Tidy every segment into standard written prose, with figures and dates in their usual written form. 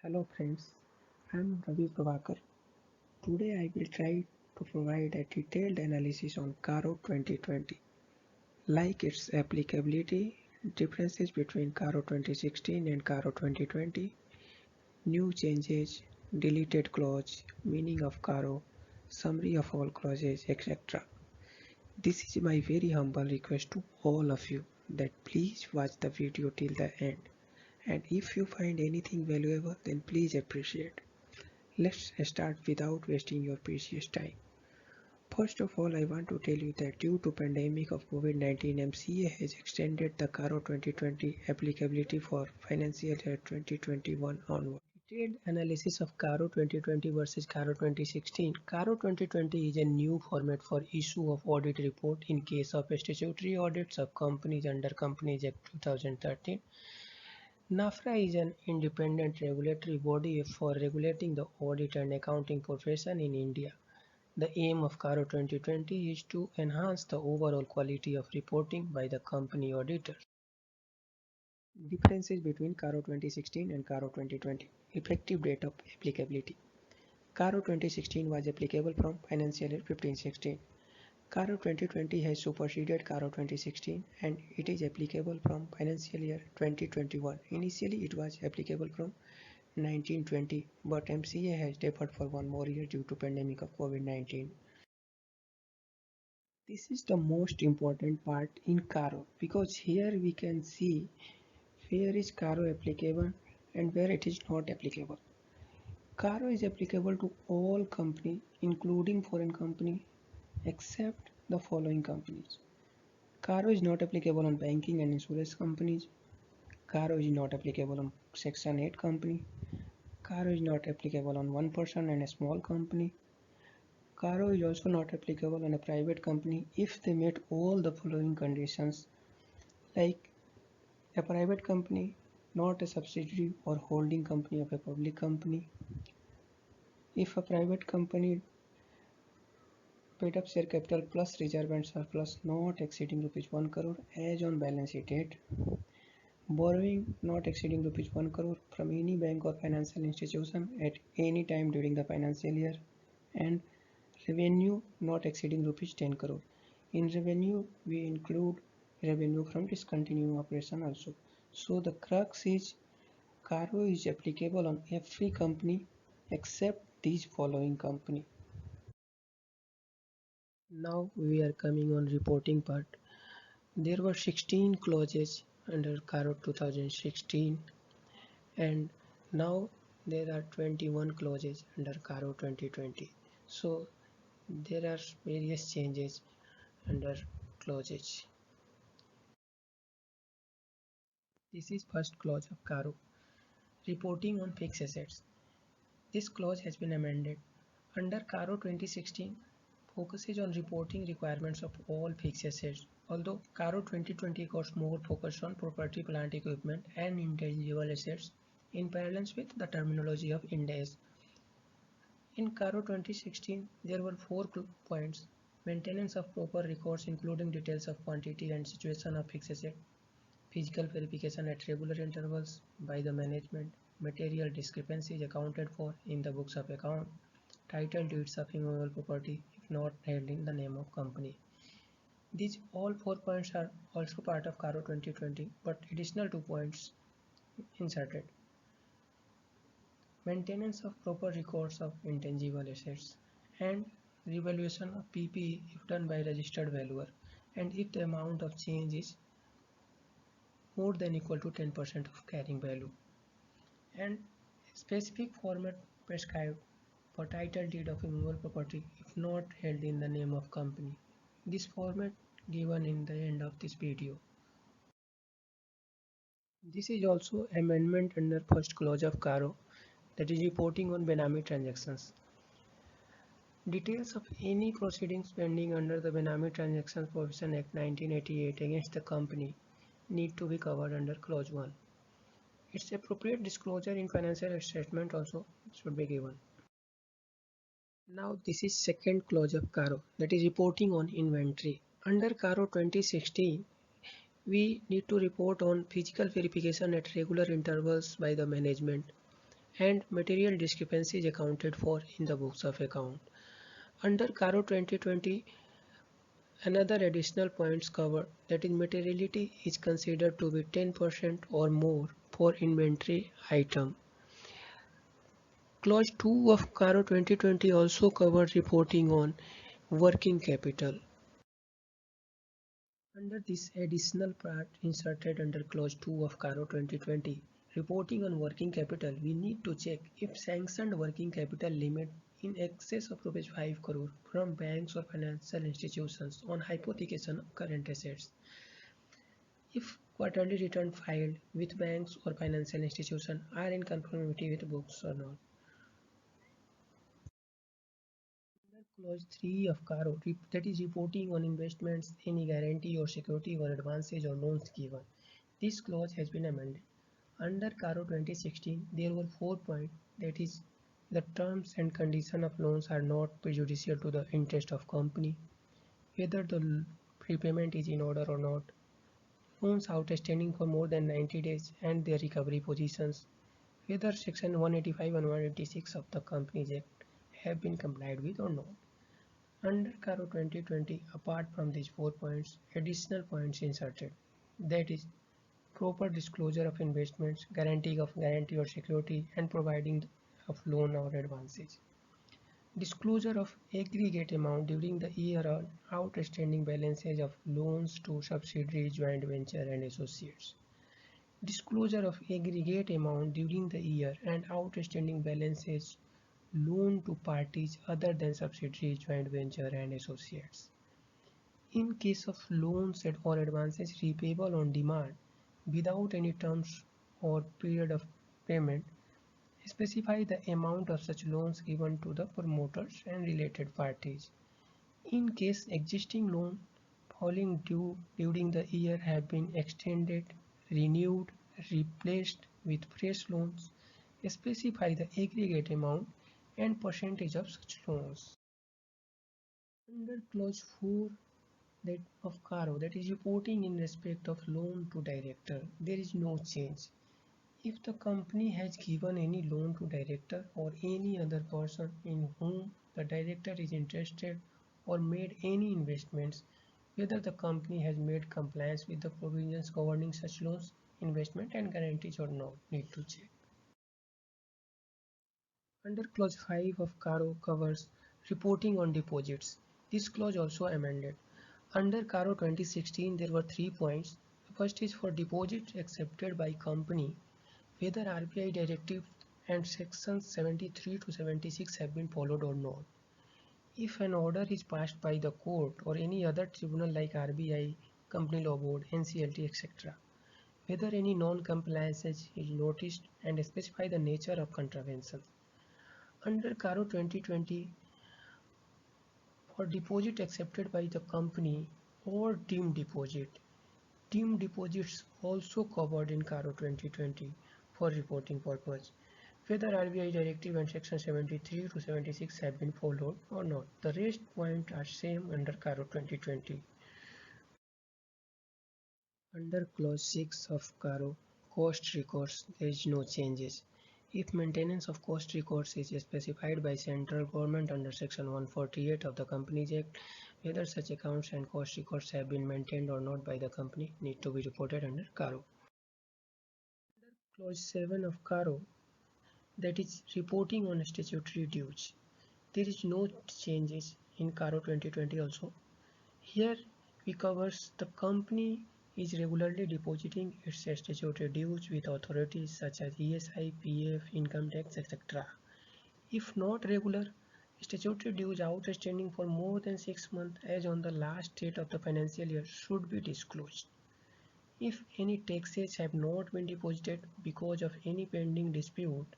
Hello friends, I am Ravi Prabhakar. Today I will try to provide a detailed analysis on Caro 2020, like its applicability, differences between Caro 2016 and Caro 2020, new changes, deleted clause, meaning of Caro, summary of all clauses, etc. This is my very humble request to all of you that please watch the video till the end, and if you find anything valuable then please appreciate. Let's start without wasting your precious time. First of all, I want to tell you that due to pandemic of COVID-19, MCA has extended the Caro 2020 applicability for financial year 2021 onward. Detailed analysis of Caro 2020 versus Caro 2016. Caro 2020 is a new format for issue of audit report in case of statutory audits of companies under Companies Act 2013. NAFRA is an independent regulatory body for regulating the audit and accounting profession in India. The aim of Caro 2020 is to enhance the overall quality of reporting by the company auditor. Differences between Caro 2016 and Caro 2020. Effective date of applicability. Caro 2016 was applicable from financial year 15-16. Caro 2020 has superseded Caro 2016 and it is applicable from financial year 2021. Initially it was applicable from 1920, but MCA has deferred for one more year due to pandemic of COVID-19. This is the most important part in Caro because here we can see where is Caro applicable and where it is not applicable. Caro is applicable to all companies including foreign company except the following companies. Caro is not applicable on banking and insurance companies. Caro is not applicable on Section 8 company. Caro is not applicable on one person and a small company. Caro is also not applicable on a private company if they meet all the following conditions, like a private company, not a subsidiary or holding company of a public company. If a private company paid up share capital plus reserve and surplus not exceeding rupees 1 crore as on balance sheet date. Borrowing not exceeding rupees 1 crore from any bank or financial institution at any time during the financial year, and revenue not exceeding rupees 10 crore. In revenue, we include revenue from discontinued operation also. So the crux is Caro is applicable on every company except these following company. Now we are coming on reporting part. There were 16 clauses under Caro 2016 and now there are 21 clauses under Caro 2020. So there are various changes under clauses. This is first clause of Caro. Reporting on fixed assets. This clause has been amended. Under Caro 2016 focuses on reporting requirements of all fixed assets, although Caro 2020 got more focused on property, plant equipment and intangible assets in parallel with the terminology of Ind AS. In Caro 2016, there were 4 points: maintenance of proper records including details of quantity and situation of fixed asset, physical verification at regular intervals by the management, material discrepancies accounted for in the books of account, title deeds of immovable property if not held in the name of company. These all 4 points are also part of Caro 2020, but additional 2 points inserted. Maintenance of proper records of intangible assets and revaluation of PPE if done by registered valuer and if the amount of change is more than equal to 10% of carrying value, and specific format prescribed for title deed of immovable property if not held in the name of company. This format given in the end of this video. This is also amendment under first clause of Caro, that is reporting on Benami transactions. Details of any proceedings pending under the Benami Transactions Provision Act 1988 against the company need to be covered under clause 1. Its appropriate disclosure in financial statement also should be given. Now this is second clause of Caro, that is reporting on inventory. Under Caro 2016, we need to report on physical verification at regular intervals by the management and material discrepancies accounted for in the books of account. Under CARO 2020, another additional points covered, that is materiality is considered to be 10% or more for inventory item. Clause 2 of CARO 2020 also covers reporting on working capital. Under this additional part inserted under Clause 2 of CARO 2020, reporting on working capital, we need to check if sanctioned working capital limit in excess of Rs 5 crore from banks or financial institutions on hypothecation of current assets. If quarterly return filed with banks or financial institutions are in conformity with books or not. Clause 3 of CARO, that is reporting on investments, any guarantee or security or advances or loans given. This clause has been amended. Under CARO 2016, there were 4 points, that is, the terms and conditions of loans are not prejudicial to the interest of company, whether the prepayment is in order or not, loans outstanding for more than 90 days and their recovery positions, whether Section 185 and 186 of the Companies Act have been complied with or not. Under CARO 2020, apart from these 4 points, additional points inserted, that is, proper disclosure of investments, guarantee or security, and providing of loan or advances. Disclosure of aggregate amount during the year on outstanding balances of loans to subsidiaries, joint venture, and associates. Disclosure of aggregate amount during the year and outstanding balances loan to parties other than subsidiaries, joint venture, and associates. In case of loans or advances repayable on demand without any terms or period of payment, specify the amount of such loans given to the promoters and related parties. In case existing loan falling due during the year have been extended, renewed, replaced with fresh loans, specify the aggregate amount and percentage of such loans. Under clause 4 that of CARO, that is reporting in respect of loan to director, there is no change. If the company has given any loan to director or any other person in whom the director is interested or made any investments, whether the company has made compliance with the provisions governing such loans, investment and guarantees or not, need to check. Under clause 5 of CARO covers reporting on deposits. This clause also amended. Under CARO 2016 there were 3 points. The first is for deposits accepted by company, whether RBI directive and sections 73 to 76 have been followed or not. If an order is passed by the court or any other tribunal like RBI, Company Law Board, NCLT, etc., whether any non-compliance is noticed and specify the nature of contravention. Under CARO 2020, for deposit accepted by the company or deemed deposits also covered in CARO 2020 for reporting purpose, whether RBI directive and section 73 to 76 have been followed or not. The rest points are same under CARO 2020. Under clause 6 of CARO cost records, there is no changes. If maintenance of cost records is specified by central government under section 148 of the Companies Act, whether such accounts and cost records have been maintained or not by the company need to be reported under CARO. Under clause 7 of CARO, that is reporting on statutory dues, there is no changes in CARO 2020 also. Here we covers the company is regularly depositing its statutory dues with authorities such as ESI, PF, income tax, etc. If not regular, statutory dues outstanding for more than 6 months as on the last date of the financial year should be disclosed. If any taxes have not been deposited because of any pending dispute,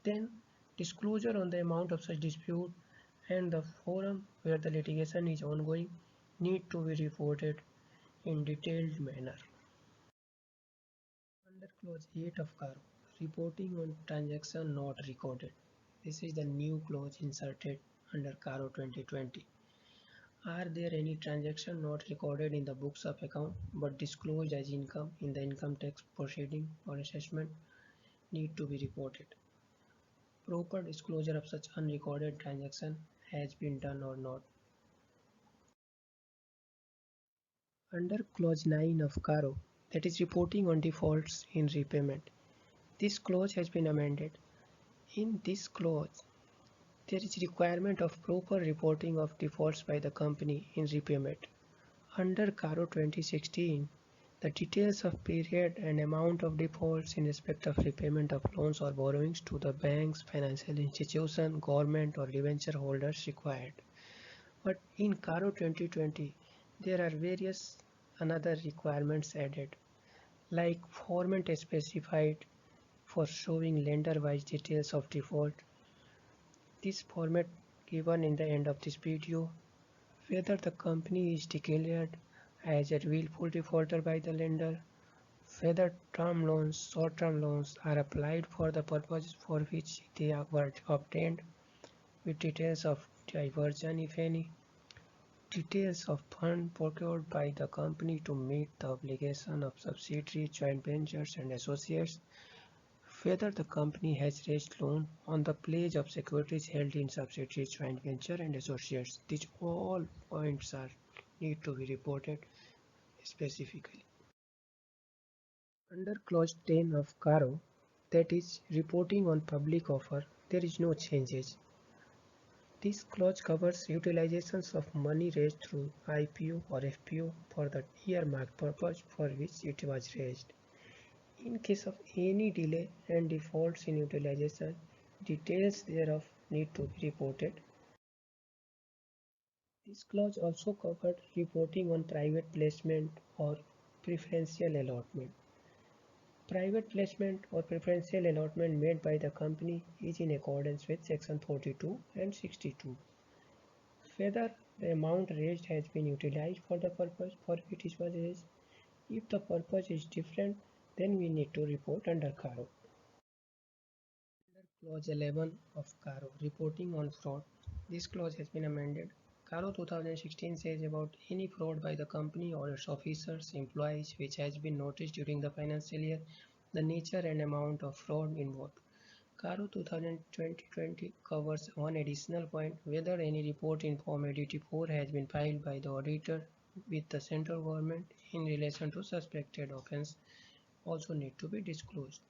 then disclosure on the amount of such dispute and the forum where the litigation is ongoing need to be reported in detailed manner. Under clause 8 of CARO, reporting on transaction not recorded. This is the new clause inserted under CARO 2020. Are there any transactions not recorded in the books of account but disclosed as income in the income tax proceeding or assessment need to be reported. proper disclosure of such unrecorded transaction has been done or not. Under clause 9 of CARO, that is reporting on defaults in repayment, this clause has been amended. In this clause, there is requirement of proper reporting of defaults by the company in repayment. Under CARO 2016, the details of period and amount of defaults in respect of repayment of loans or borrowings to the banks, financial institution, government or debenture holders required. But in CARO 2020, there are various another requirements added, like format specified for showing lender-wise details of default. This format given in the end of this video, whether the company is declared as a willful defaulter by the lender, whether term loans, short-term loans are applied for the purpose for which they were obtained, with details of diversion if any, details of fund procured by the company to meet the obligation of subsidiaries, joint ventures and associates, whether the company has raised loan on the pledge of securities held in subsidiaries, joint venture and associates. These all points are need to be reported specifically. Under clause 10 of CARO, that is reporting on public offer, there is no changes. This clause covers utilizations of money raised through IPO or FPO for the earmarked purpose for which it was raised. In case of any delay and defaults in utilization, details thereof need to be reported. This clause also covered reporting on private placement or preferential allotment. Private placement or preferential allotment made by the company is in accordance with section 42 and 62. Whether the amount raised has been utilized for the purpose for which it was raised. If the purpose is different, then we need to report under CARO. Under clause 11 of CARO, reporting on fraud, this clause has been amended. CARO 2016 says about any fraud by the company or its officers, employees which has been noticed during the financial year, the nature and amount of fraud involved. CARO 2020 covers one additional point, whether any report in Form 84 has been filed by the auditor with the central government in relation to suspected offence also need to be disclosed.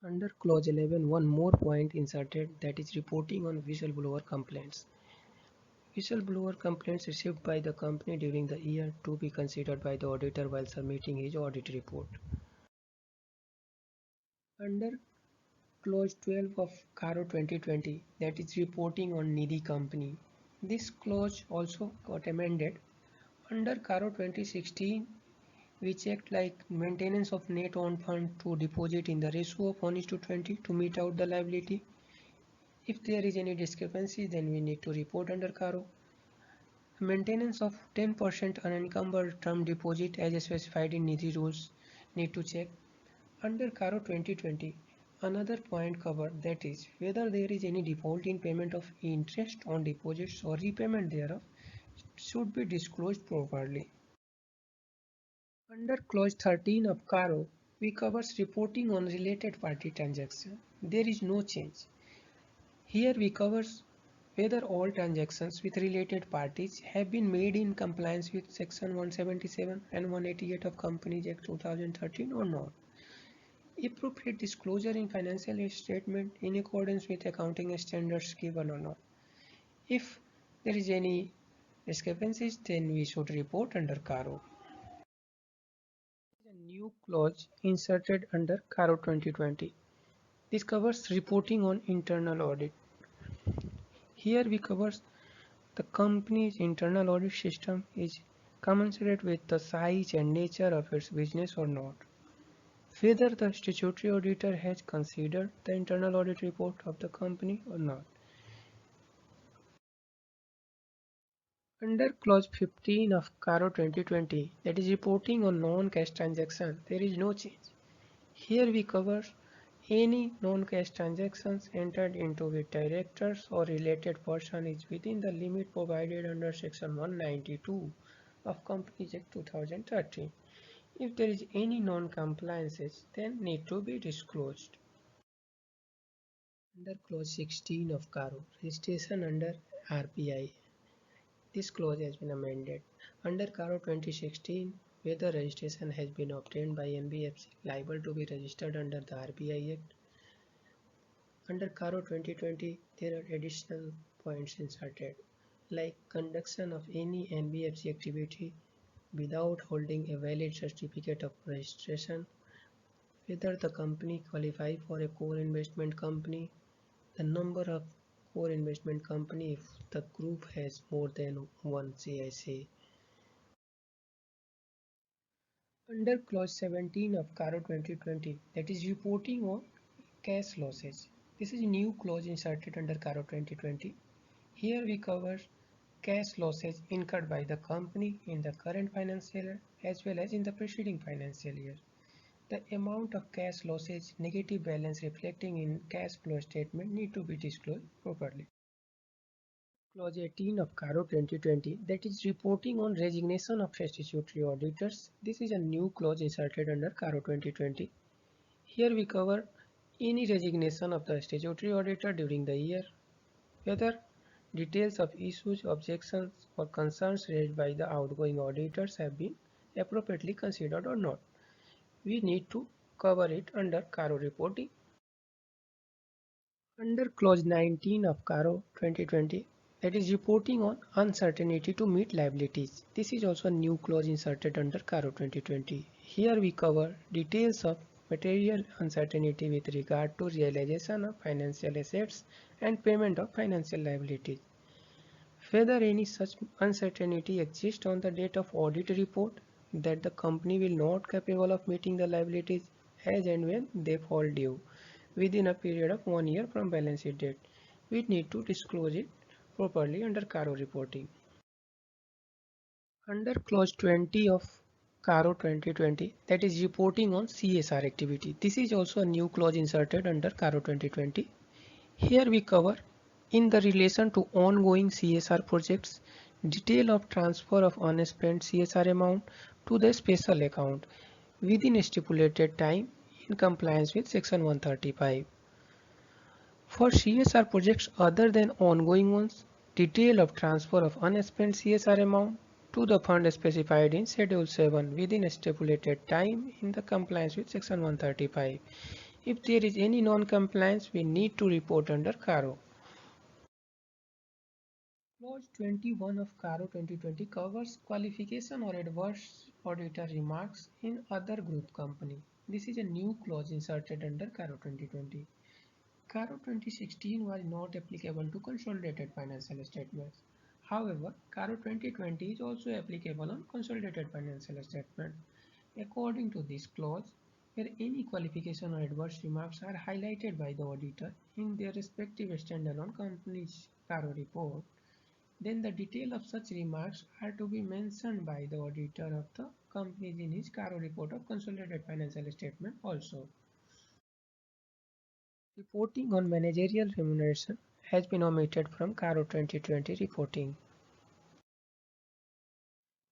Under clause 11, one more point inserted, that is reporting on whistleblower complaints. Whistleblower complaints received by the company during the year to be considered by the auditor while submitting his audit report. Under clause 12 of CARO 2020, that is reporting on needy company. This clause also got amended. Under CARO 2016, we checked like maintenance of net own fund to deposit in the ratio of 1:20 to meet out the liability. If there is any discrepancy, then we need to report under CARO. Maintenance of 10% unencumbered term deposit as specified in NIDI rules need to check. Under CARO 2020, another point covered, that is whether there is any default in payment of interest on deposits or repayment thereof should be disclosed properly. Under clause 13 of CARO, we covers reporting on related party transaction. There is no change. Here we covers whether all transactions with related parties have been made in compliance with section 177 and 188 of Companies Act 2013 or not. Appropriate disclosure in financial statement in accordance with accounting standards given or not. If there is any discrepancies, then we should report under CARO. A new clause inserted under CARO 2020. This covers reporting on internal audit. Here we cover the company's internal audit system is commensurate with the size and nature of its business or not. Whether the statutory auditor has considered the internal audit report of the company or not. Under clause 15 of CARO 2020, that is reporting on non-cash transaction, there is no change. Here we cover any non-cash transactions entered into with directors or related person is within the limit provided under section 192 of Companies Act 2013. If there is any non-compliances, then need to be disclosed. Under clause 16 of CARO, registration under RBI. This clause has been amended. Under CARO 2016, whether registration has been obtained by NBFC liable to be registered under the RBI Act. Under CARO 2020, there are additional points inserted, like conduction of any NBFC activity without holding a valid certificate of registration, whether the company qualify for a core investment company, the number of core investment company if the group has more than one CIC. Under clause 17 of CARO 2020, that is reporting on cash losses. This is a new clause inserted under CARO 2020. Here we cover cash losses incurred by the company in the current financial year as well as in the preceding financial year. The amount of cash losses negative balance reflecting in cash flow statement need to be disclosed properly. Clause 18 of CARO 2020, that is reporting on resignation of statutory auditors. This is a new clause inserted under CARO 2020. Here we cover any resignation of the statutory auditor during the year, whether details of issues, objections or concerns raised by the outgoing auditors have been appropriately considered or not. We need to cover it under CARO reporting. Under clause 19 of CARO 2020, that is reporting on uncertainty to meet liabilities. This is also a new clause inserted under CARO 2020. Here we cover details of material uncertainty with regard to realization of financial assets and payment of financial liabilities. Whether any such uncertainty exists on the date of audit report that the company will not capable of meeting the liabilities as and when they fall due within a period of 1 year from balance sheet date. We need to disclose it properly under CARO reporting. Under clause 20 of CARO 2020, that is reporting on CSR activity. This is also a new clause inserted under CARO 2020. Here we cover in the relation to ongoing CSR projects, detail of transfer of unspent CSR amount to the special account within a stipulated time in compliance with section 135. For CSR projects other than ongoing ones, detail of transfer of unspent CSR amount to the fund specified in Schedule 7 within a stipulated time in the compliance with section 135. If there is any non-compliance, we need to report under CARO. Clause 21 of CARO 2020 covers qualification or adverse auditor remarks in other group company. This is a new clause inserted under CARO 2020. CARO 2016 was not applicable to consolidated financial statements. However, CARO 2020 is also applicable on consolidated financial statement. According to this clause, where any qualification or adverse remarks are highlighted by the auditor in their respective standalone company's CARO report, then the detail of such remarks are to be mentioned by the auditor of the company in his CARO report of consolidated financial statement also. Reporting on managerial remuneration has been omitted from CARO 2020 reporting.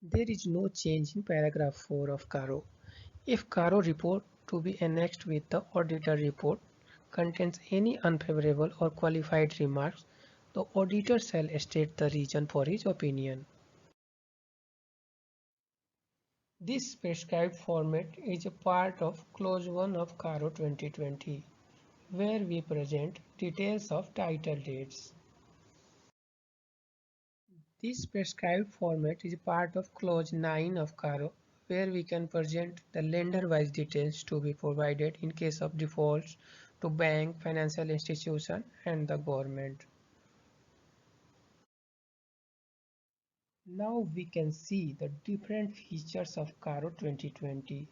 There is no change in paragraph 4 of CARO. If CARO report to be annexed with the auditor report contains any unfavorable or qualified remarks, the auditor shall state the reason for his opinion. This prescribed format is a part of Clause 1 of CARO 2020, where we present details of title deeds. This prescribed format is part of Clause 9 of CARO, where we can present the lender-wise details to be provided in case of defaults to bank, financial institution, and the government. Now we can see the different features of CARO 2020,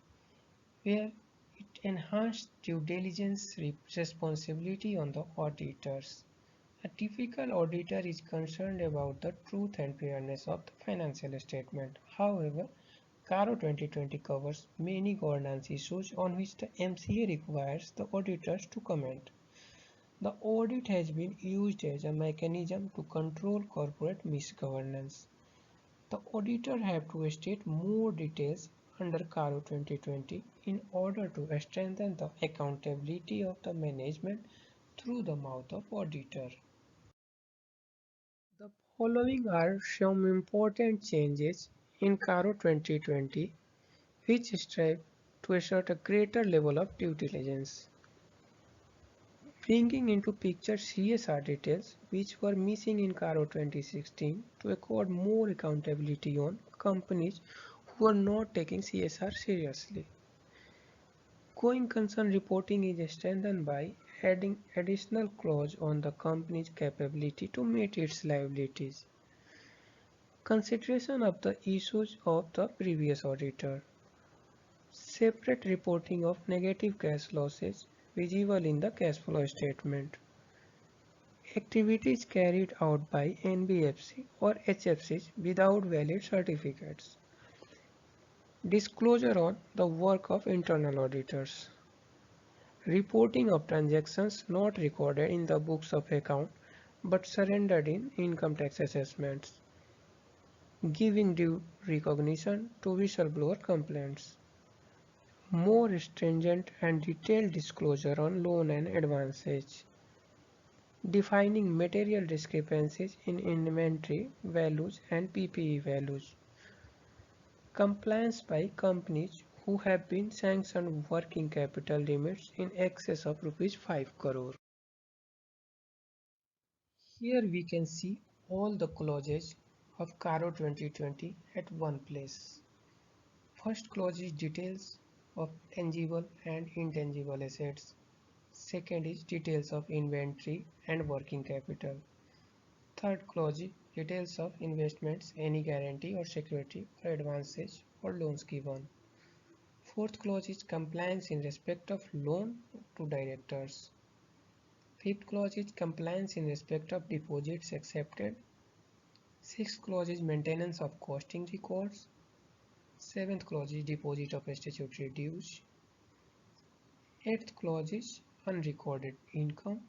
where it enhanced due diligence responsibility on the auditors. A typical auditor is concerned about the truth and fairness of the financial statement. However, CARO 2020 covers many governance issues on which the MCA requires the auditors to comment. The audit has been used as a mechanism to control corporate misgovernance. The auditor have to state more details under CARO 2020 in order to strengthen the accountability of the management through the mouth of auditor. The following are some important changes in CARO 2020 which strive to assert a greater level of due diligence. Bringing into picture CSR details which were missing in CARO 2016 to accord more accountability on companies who are not taking CSR seriously. Going concern reporting is strengthened by adding additional clause on the company's capability to meet its liabilities. Consideration of the issues of the previous auditor. Separate reporting of negative cash losses visible in the cash flow statement. Activities carried out by NBFC or HFCs without valid certificates. Disclosure on the work of internal auditors. Reporting of transactions not recorded in the books of account but surrendered in income tax assessments. Giving due recognition to whistleblower complaints. More stringent and detailed disclosure on loan and advances. Defining material discrepancies in inventory values and PPE values. Compliance by companies who have been sanctioned working capital limits in excess of Rs 5 crore. Here we can see all the clauses of CARO 2020 at one place. First clause is details of tangible and intangible assets. Second is details of inventory and working capital. Third clause is details of investments, any guarantee or security or advances or loans given. Fourth clause is compliance in respect of loan to directors. Fifth clause is compliance in respect of deposits accepted. Sixth clause is maintenance of costing records. Seventh clause is deposit of statutory dues. Eighth clause is unrecorded income.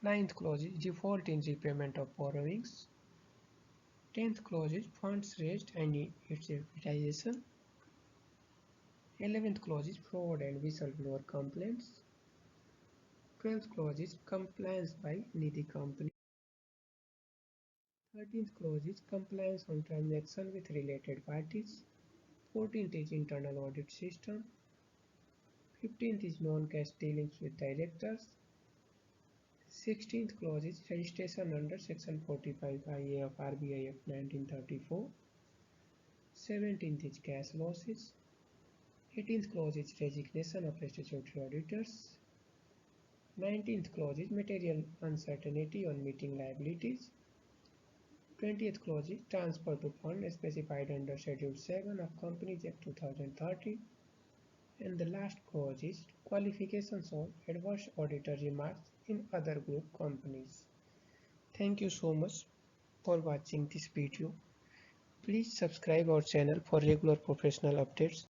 Ninth clause is default in repayment of borrowings. 10th clause is funds raised and its utilization. 11th clause is fraud and whistleblower complaints. 12th clause is compliance by Nidhi company. 13th clause is compliance on transaction with related parties. 14th is internal audit system. 15th is non-cash dealings with directors. 16th clause is registration under section 45 IA of RBI Act 1934. 17th is cash losses. 18th clause is resignation of statutory auditors. 19th clause is material uncertainty on meeting liabilities. 20th clause is transfer to fund specified under Schedule 7 of Companies Act 2013. And the last clause is qualifications of adverse auditor remarks in other group companies. Thank you so much for watching this video. Please subscribe our channel for regular professional updates.